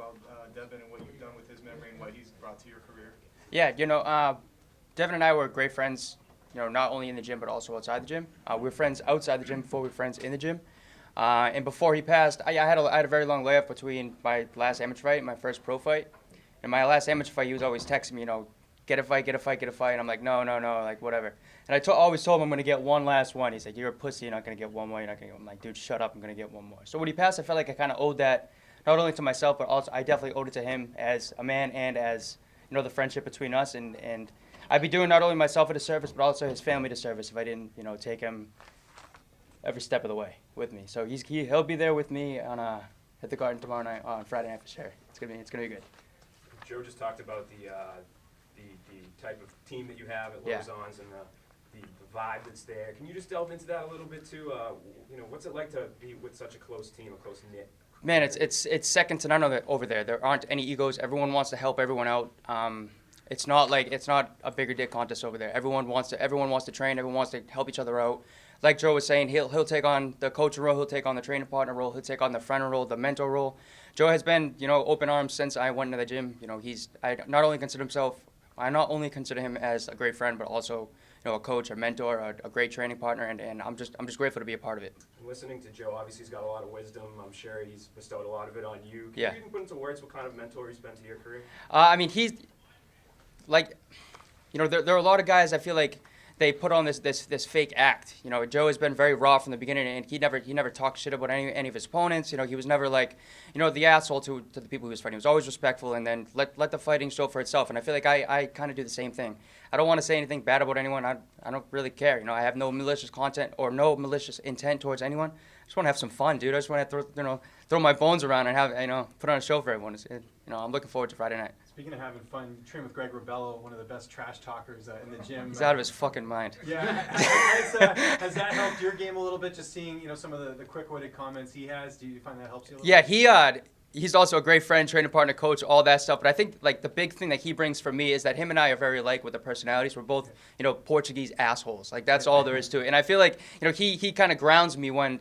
about Devin and what you've done with his memory and what he's brought to your career. Yeah, Devin and I were great friends, not only in the gym but also outside the gym. We were friends outside the gym before we were friends in the gym. And before he passed, I had a very long layoff between my last amateur fight and my first pro fight. And my last amateur fight, he was always texting me, get a fight, get a fight, get a fight. And I'm like, no, like whatever. And I always told him I'm going to get one last one. He's like, you're a pussy, you're not going to get one more, you're not going to get one. I'm like, dude, shut up, I'm going to get one more. So when he passed, I felt like I kind of owed that, not only to myself, but also I definitely owed it to him as a man and as, the friendship between us. And I'd be doing not only myself a disservice, but also his family a disservice if I didn't, take him every step of the way with me. So he'll be there with me at the Garden tomorrow night, on Friday night for sure. It's gonna be good. Joe just talked about the type of team that you have at Lauzon's and the vibe that's there. Can you just delve into that a little bit too? What's it like to be with such a close team, a close knit? Man, it's second to none of it over there. There aren't any egos. Everyone wants to help everyone out. It's not a bigger dick contest over there. Everyone wants to train. Everyone wants to help each other out. Like Joe was saying, he'll take on the coach role. He'll take on the training partner role. He'll take on the friend role, the mentor role. Joe has been, open arms since I went into the gym. I not only consider him as a great friend, but also, a coach, a mentor, a great training partner, and I'm just grateful to be a part of it. Listening to Joe, obviously he's got a lot of wisdom. I'm sure he's bestowed a lot of it on you. Can Yeah. you even put into words what kind of mentor he's been to your career? He's like, there are a lot of guys I feel like they put on this fake act. Joe has been very raw from the beginning, and he never talked shit about any of his opponents. He was never like, the asshole to the people he was fighting. He was always respectful, and then let the fighting show for itself. And I feel like I kind of do the same thing. I don't want to say anything bad about anyone. I don't really care. I have no malicious content or no malicious intent towards anyone. I just want to have some fun, dude. I just want to throw my bones around and have put on a show for everyone. I'm looking forward to Friday night. Speaking of having fun, you train with Greg Rebello, one of the best trash talkers in the gym. He's out of his fucking mind. Yeah. Has that helped your game a little bit, just seeing some of the quick-witted comments he has? Do you find that helps you a little bit? Yeah, he's also a great friend, training partner, coach, all that stuff. But I think the big thing that he brings for me is that him and I are very alike with the personalities. We're both Portuguese assholes. That's all there is to it. And I feel like he kind of grounds me when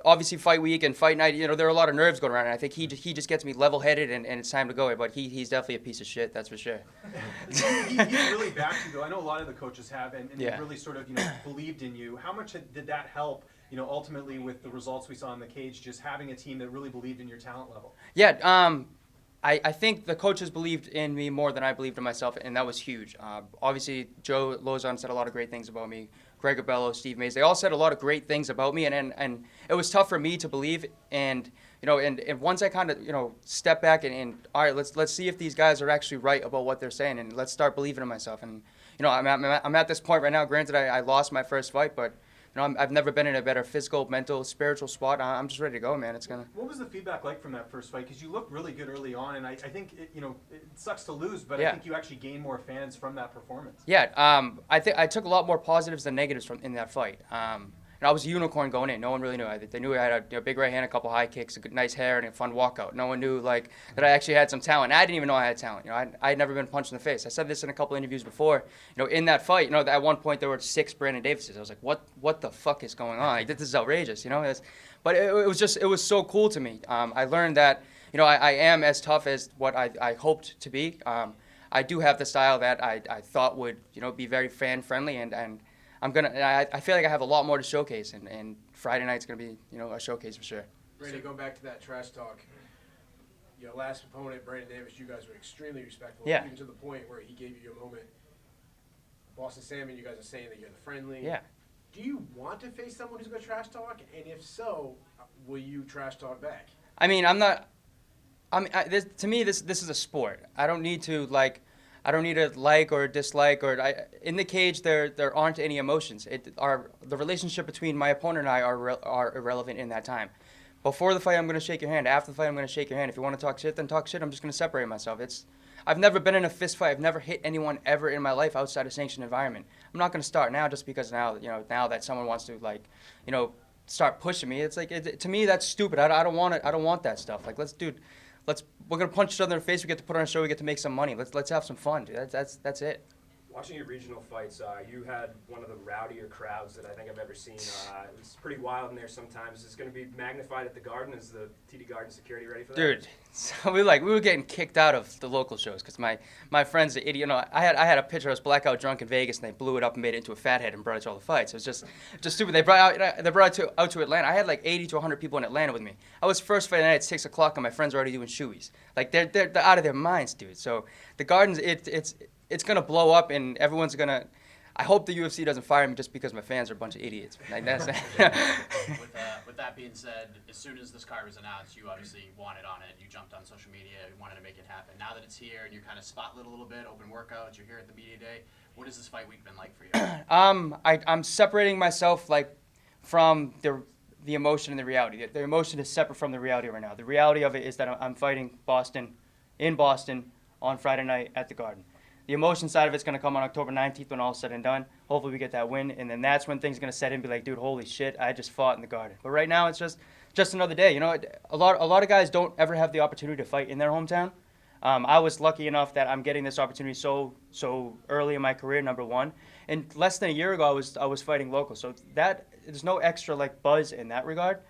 obviously fight week and fight night, there are a lot of nerves going around, and I think he just gets me level-headed, and it's time to go. But he's definitely a piece of shit, that's for sure. He's really backed you, though. I know a lot of the coaches have, and Yeah. really sort of believed in you. How much did that help, ultimately with the results we saw in the cage, just having a team that really believed in your talent level? Yeah, I think the coaches believed in me more than I believed in myself, and that was huge. Obviously, Joe Lauzon said a lot of great things about me. Greg Abello, Steve Mays, they all said a lot of great things about me, and it was tough for me to believe. And once I kind of step back and all right, let's see if these guys are actually right about what they're saying, and let's start believing in myself. And I'm at this point right now. Granted, I lost my first fight, but I've never been in a better physical, mental, spiritual spot. I'm just ready to go, man. What was the feedback like from that first fight? Because you looked really good early on, and I think it sucks to lose, but Yeah. I think you actually gained more fans from that performance. Yeah, I think I took a lot more positives than negatives in that fight. And I was a unicorn going in. No one really knew. They knew I had a big right hand, a couple high kicks, a good, nice hair, and a fun walkout. No one knew that I actually had some talent. I didn't even know I had talent. I had never been punched in the face. I said this in a couple interviews before. In that fight, at one point there were 6 Brandon Davises. I was like, what the fuck is going on? This is outrageous. But it was so cool to me. I learned that I am as tough as what I hoped to be. I do have the style that I thought would be very fan friendly, and I feel like I have a lot more to showcase, and Friday night's gonna be a showcase for sure. Brady, going back to that trash talk, your last opponent, Brandon Davis, you guys were extremely respectful, Yeah. even to the point where he gave you a moment. Boston Salmon, you guys are saying that you're the friendly. Yeah. Do you want to face someone who's going to trash talk? And if so, will you trash talk back? To me, this is a sport. I don't need to like or dislike in the cage. There aren't any emotions. The relationship between my opponent and I are irrelevant in that time. Before the fight, I'm going to shake your hand. After the fight, I'm going to shake your hand. If you want to talk shit, then talk shit. I'm just going to separate myself. I've never been in a fist fight. I've never hit anyone ever in my life outside a sanctioned environment. I'm not going to start now just because now that someone wants to start pushing me. It's to me that's stupid. I don't want it. I don't want that stuff. We're gonna punch each other in the face. We get to put on a show. We get to make some money. Let's have some fun, dude. That's it. Watching your regional fights, you had one of the rowdier crowds that I think I've ever seen. It was pretty wild in there sometimes. Is it going to be magnified at the Garden? Is the TD Garden security ready for that? Dude, so we were getting kicked out of the local shows because my friends, the idiot, you know, I had a picture. I was blackout drunk in Vegas, and they blew it up and made it into a fathead and brought it to all the fights. It was just stupid. They brought it out to Atlanta. I had like 80 to 100 people in Atlanta with me. I was first fight night at 6 o'clock, and my friends were already doing shoeies. Like they're out of their minds, dude. So the Garden's it's gonna blow up, and everyone's gonna. I hope the UFC doesn't fire me just because my fans are a bunch of idiots. Like that's. With that being said, as soon as this card was announced, you obviously wanted on it. You jumped on social media, you wanted to make it happen. Now that it's here and you're kind of spotlit a little bit, open workouts, you're here at the media day. What has this fight week been like for you? I'm separating myself like from the emotion and the reality. The emotion is separate from the reality right now. The reality of it is that I'm fighting in Boston on Friday night at the Garden. The emotion side of it's going to come on October 19th when all is said and done. Hopefully we get that win, and then that's when things are going to set in and be like, dude, holy shit, I just fought in the Garden. But right now it's just another day. You know, a lot of guys don't ever have the opportunity to fight in their hometown. I was lucky enough that I'm getting this opportunity so early in my career, number one. And less than a year ago, I was fighting local. So that there's no extra like buzz in that regard.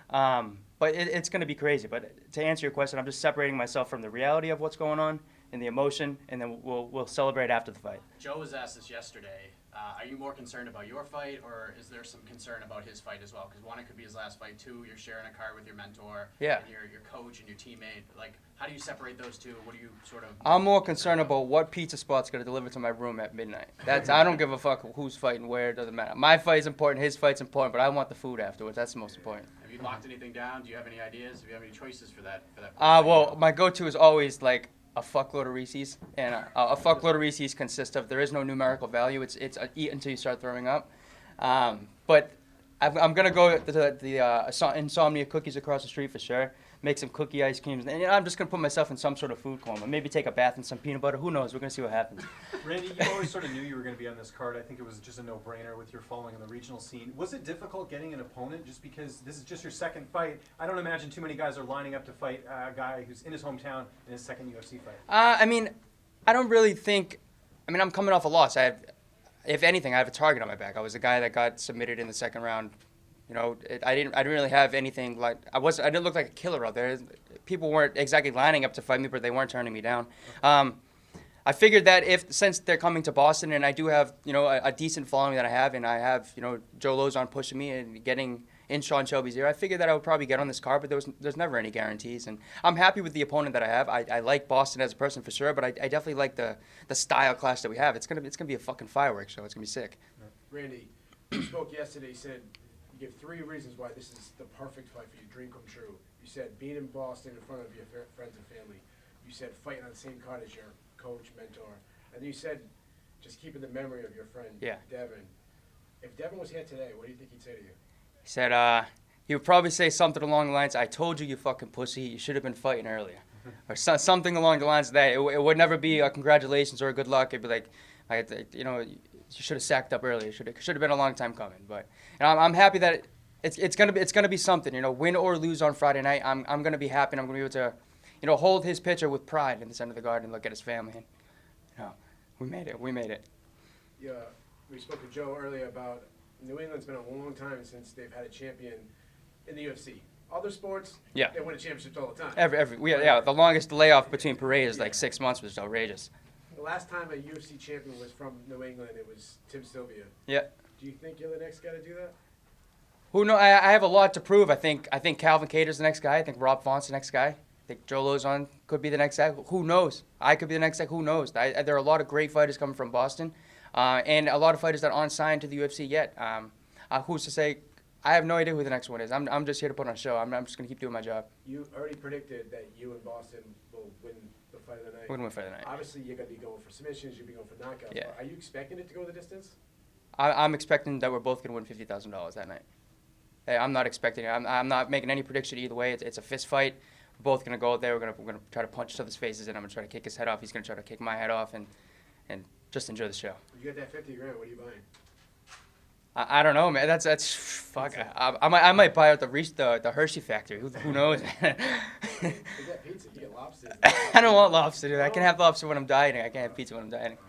But it's going to be crazy. But to answer your question, I'm just separating myself from the reality of what's going on and the emotion, and then we'll celebrate after the fight. Joe was asked this yesterday. Are you more concerned about your fight, or is there some concern about his fight as well? Because one, it could be his last fight. Two, you're sharing a car with your mentor, Yeah. and your coach and your teammate. Like, how do you separate those two? What do you sort of? I'm more concerned about what pizza spot's going to deliver to my room at midnight. I don't give a fuck who's fighting where. It doesn't matter. My fight's important. His fight's important. But I want the food afterwards. That's the most important. Have you locked anything down? Do you have any ideas? Do you have any choices for that? Well, my go-to is always like a fuckload of Reese's, and a fuckload of Reese's consists of, there is no numerical value. It's eat until you start throwing up. But I'm gonna go to the Insomnia cookies across the street for sure. Make some cookie ice creams, and I'm just gonna put myself in some sort of food coma. Maybe take a bath in some peanut butter. Who knows? We're gonna see what happens. Randy, you always sort of knew you were going to be on this card. I think it was just a no-brainer with your following in the regional scene. Was it difficult getting an opponent just because this is just your second fight? I don't imagine too many guys are lining up to fight a guy who's in his hometown in his second UFC fight. I mean, I don't really think. I mean, I'm coming off a loss. If anything, I have a target on my back. I was the guy that got submitted in the second round. You know, I didn't really have anything like I didn't look like a killer out there. People weren't exactly lining up to fight me, but they weren't turning me down. I figured that since they're coming to Boston, and I do have, you know, a decent following that I have, and I have, you know, Joe Lauzon pushing me and getting in Sean Shelby's ear, I figured that I would probably get on this card, but there's never any guarantees. And I'm happy with the opponent that I have. I like Boston as a person for sure, but I definitely like the style clash that we have. It's gonna be a fucking fireworks show. It's gonna be sick. Randy, you spoke yesterday, you said you give 3 reasons why this is the perfect fight for you, dream come true. You said being in Boston in front of your friends and family. You said fighting on the same card as your coach, mentor. And you said just keeping the memory of your friend, Devin. If Devin was here today, what do you think he'd say to you? He said, he would probably say something along the lines, "I told you, you fucking pussy, you should have been fighting earlier." Or something along the lines of that. It would never be a congratulations or a good luck. It'd be like, you know, you should have sacked up earlier. Should have been a long time coming. But you know, I'm happy that it's gonna be something. You know, win or lose on Friday night, I'm gonna be happy. And I'm gonna be able to, you know, hold his picture with pride in the center of the Garden and look at his family. And, you know, we made it. We made it. Yeah, we spoke to Joe earlier about New England's been a long time since they've had a champion in the UFC. Other sports, Yeah. they win a championship all the time. The longest layoff between parades is like 6 months, which is outrageous. The last time a UFC champion was from New England, it was Tim Sylvia. Yeah. Do you think you're the next guy to do that? Who knows? I have a lot to prove. I think Calvin Cater's the next guy. I think Rob Font's the next guy. I think Joe Lauzon could be the next guy. Who knows? I could be the next guy. Who knows? There are a lot of great fighters coming from Boston, and a lot of fighters that aren't signed to the UFC yet. Who's to say? I have no idea who the next one is. I'm just here to put on a show. I'm just going to keep doing my job. You already predicted that you and Boston will win the fight of the night. Win for the night. Obviously, you're going to be going for submissions. You'll be going for knockouts. Yeah. Are you expecting it to go the distance? I'm expecting that we're both going to win $50,000 that night. Hey, I'm not expecting it. I'm not making any prediction either way. It's a fist fight. We're both going to go out there. We're going to try to punch each other's faces, and I'm going to try to kick his head off. He's going to try to kick my head off, and just enjoy the show. You got that 50 grand. What are you buying? I don't know, man. That's fuck. I might buy out the Hershey factory. Who knows? You got pizza. You get lobster. I don't want lobster, dude. I can have lobster when I'm dieting. I can't have pizza when I'm dieting.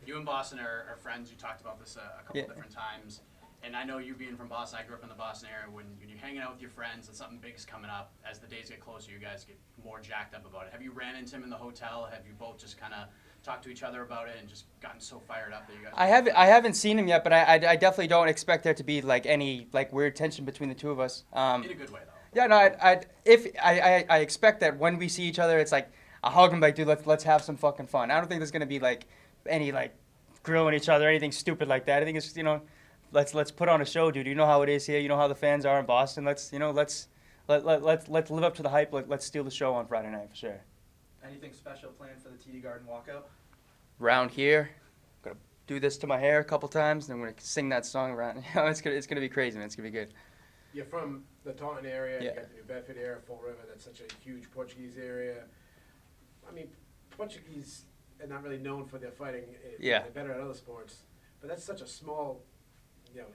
You and Boston are friends. You talked about this a couple Yeah. different times. And I know you being from Boston, I grew up in the Boston area. When you're hanging out with your friends and something big's coming up, as the days get closer, you guys get more jacked up about it. Have you ran into him in the hotel? Have you both just kind of talked to each other about it and just gotten so fired up that you guys? I haven't seen him yet, but I definitely don't expect there to be like any like weird tension between the two of us. In a good way, though. Yeah, no, I expect that when we see each other, it's like I hug him like, dude, let's have some fucking fun. I don't think there's gonna be like any like grilling each other, anything stupid like that. I think it's let's put on a show, dude. You know how it is here. You know how the fans are in Boston. Let's live up to the hype. Let's steal the show on Friday night for sure. Anything special planned for the TD Garden walkout? Round here, gonna do this to my hair a couple times, and I'm gonna sing that song around. It's gonna be crazy, man. It's gonna be good. You're from the Taunton area, Yeah. you got the New Bedford area, Fall River, that's such a huge Portuguese area. I mean, Portuguese are not really known for their fighting. Yeah. They're better at other sports. But that's such a small,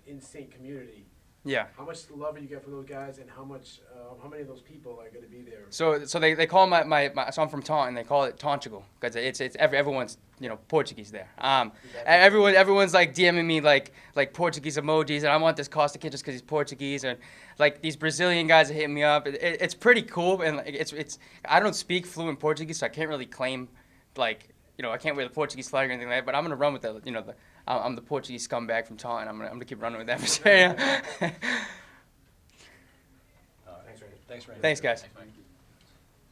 in-sync community. Yeah. How much love do you get from those guys, and how many of those people are going to be there? So they call my so I'm from Taunton. They call it Tontigal because it's everyone's Portuguese there. Everyone's like DMing me like Portuguese emojis, and I want this Costa kid just because he's Portuguese, and like these Brazilian guys are hitting me up. It's pretty cool, and like, it's I don't speak fluent Portuguese, so I can't really claim like I can't wear the Portuguese flag or anything like that. But I'm gonna run with that. I'm the Portuguese scumbag from Taunton. I'm gonna keep running with that for sure. Thanks, Randy. Thanks, Randy. Thanks, guys. Thanks, Mike.